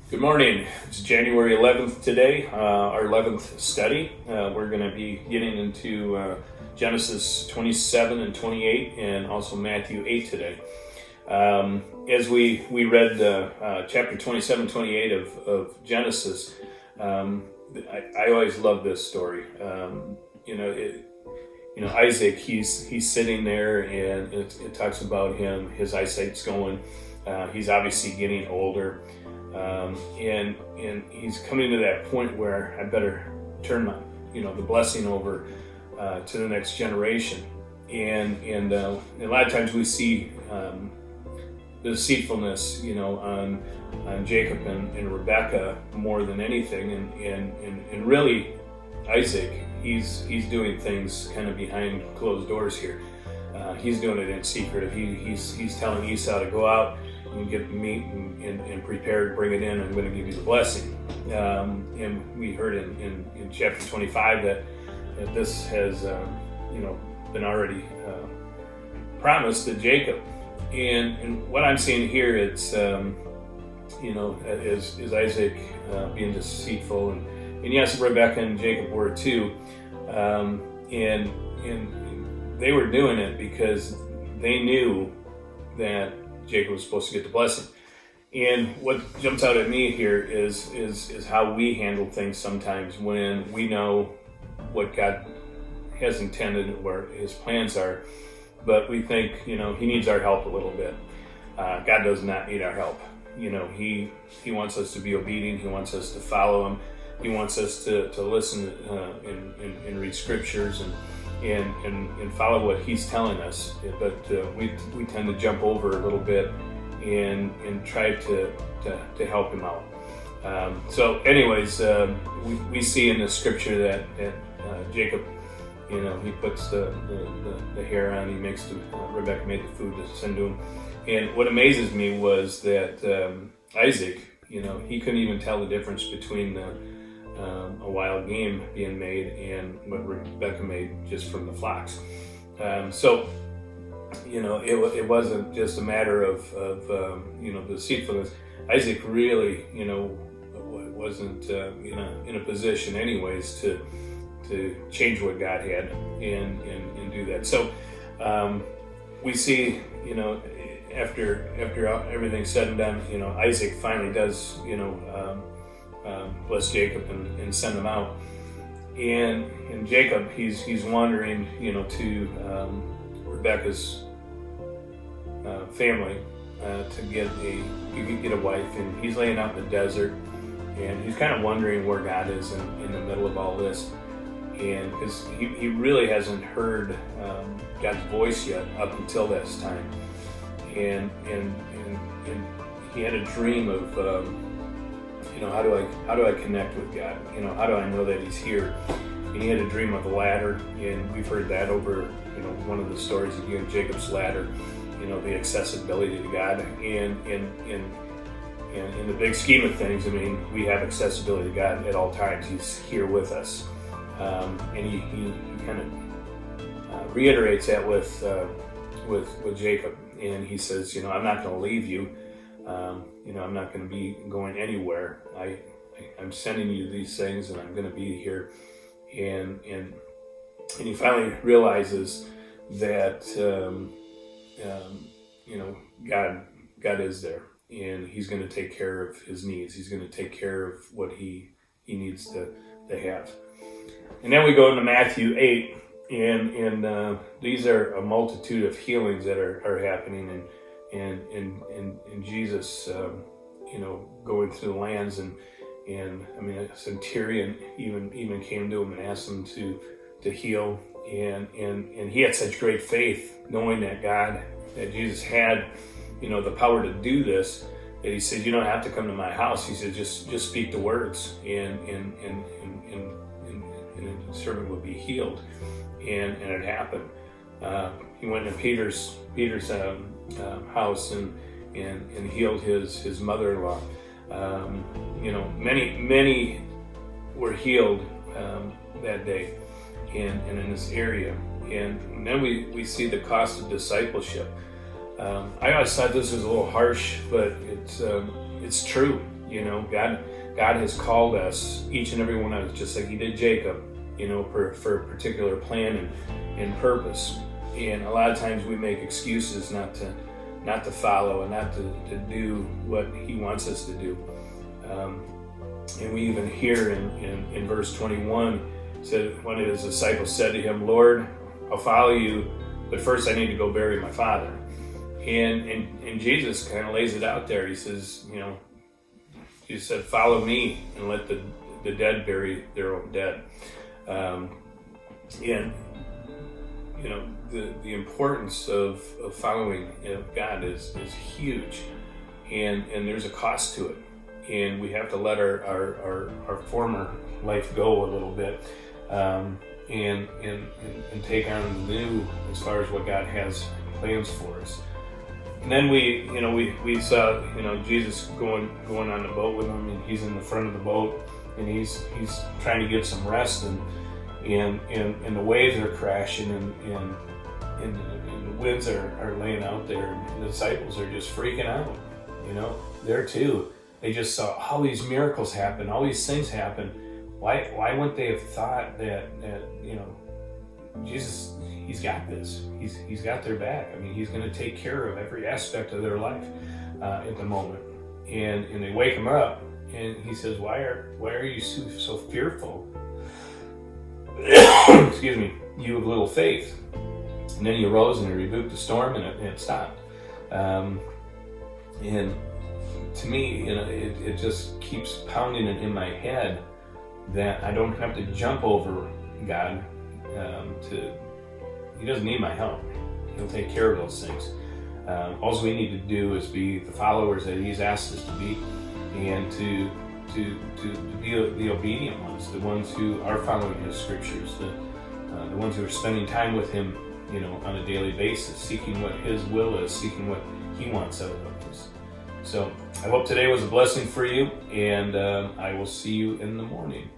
Good morning. It's January 11th today, our 11th study. We're going to be getting into Genesis 27 and 28 and also Matthew 8 today. As we read chapter 27, 28 of Genesis, I always love this story. Isaac, he's sitting there and it talks about him, his eyesight's going. He's obviously getting older. And he's coming to that point where I better turn the blessing over to the next generation. And a lot of times we see the deceitfulness, on Jacob and Rebecca more than anything. And really, Isaac, he's doing things kind of behind closed doors here. He's doing it in secret. He's telling Esau to go out and get the meat and prepare to bring it in. I'm going to give you the blessing. And we heard in chapter 25 that this has been already promised to Jacob. And what I'm seeing here, it's is Isaac being deceitful, and yes, Rebecca and Jacob were too, and they were doing it because they knew that Jacob was supposed to get the blessing. And what jumps out at me here is how we handle things sometimes when we know what God has intended, where his plans are, but we think, he needs our help a little bit. God does not need our help. He wants us to be obedient. He wants us to follow him. He wants us to listen and read scriptures and follow what he's telling us. But we tend to jump over a little bit and try to help him out. So anyways, we see in the scripture that Jacob, he puts the hair on, he makes Rebecca made the food to send to him. And what amazes me was that Isaac, he couldn't even tell the difference between a wild game being made and what Rebecca made just from the flocks. So it wasn't just a matter of the deceitfulness. Isaac really, wasn't in a position anyways to change what God had and do that. So we see, after everything's said and done, Isaac finally does, bless Jacob and send him out. And Jacob, he's wandering, to Rebecca's family to get a wife, and he's laying out in the desert, and he's kind of wondering where God is in the middle of all this, and because he really hasn't heard God's voice yet up until this time, and he had a dream of how do I connect with God? How do I know that he's here? And he had a dream of a ladder, and we've heard that over one of the stories again, Jacob's ladder, the accessibility to God, and in the big scheme of things, we have accessibility to God at all times. He's here with us, and he kind of reiterates that with Jacob, and he says, I'm not going to leave you. I'm not going to be going anywhere. I'm sending you these things, and I'm going to be here. And he finally realizes that God is there, and he's going to take care of his needs. He's going to take care of what he needs to have. And then we go into Matthew 8, and these are a multitude of healings that are happening, and Jesus, going through the lands, and a centurion even came to him and asked him to heal, and he had such great faith, knowing that Jesus had, the power to do this, that he said, you don't have to come to my house. He said, just speak the words, and the servant will be healed, and it happened. He went to Peter's house and healed his mother-in-law. Many were healed that day and in this area. And then we see the cost of discipleship. I always thought this was a little harsh, but it's true. God has called us, each and every one of us, just like He did Jacob, for a particular plan and purpose. And a lot of times we make excuses not to follow and not to do what He wants us to do. And we even hear in verse 21, said one of His disciples said to Him, "Lord, I'll follow you, but first I need to go bury my father." And Jesus kind of lays it out there. He says, He said, "Follow me and let the dead bury their own dead." And the importance of following God is huge, and there's a cost to it, and we have to let our former life go a little bit, and take on the new as far as what God has plans for us. And then we saw Jesus going on the boat with them, and He's in the front of the boat, and he's trying to get some rest, and the waves are crashing, and the winds are laying out there, and the disciples are just freaking out. There too, they just saw all these miracles happen, all these things happen. Why wouldn't they have thought that Jesus, He's got this. He's got their back. I mean, He's going to take care of every aspect of their life at the moment. And they wake Him up, and He says, "Why are you so fearful? Excuse me, you of little faith." And then He arose and He rebuked the storm, and it stopped. And to me, it just keeps pounding in my head that I don't have to jump over God. He doesn't need my help. He'll take care of those things. All we need to do is be the followers that He's asked us to be, and to be the obedient ones, the ones who are following His scriptures, the ones who are spending time with Him, on a daily basis, seeking what His will is, seeking what He wants out of us. So I hope today was a blessing for you, and I will see you in the morning.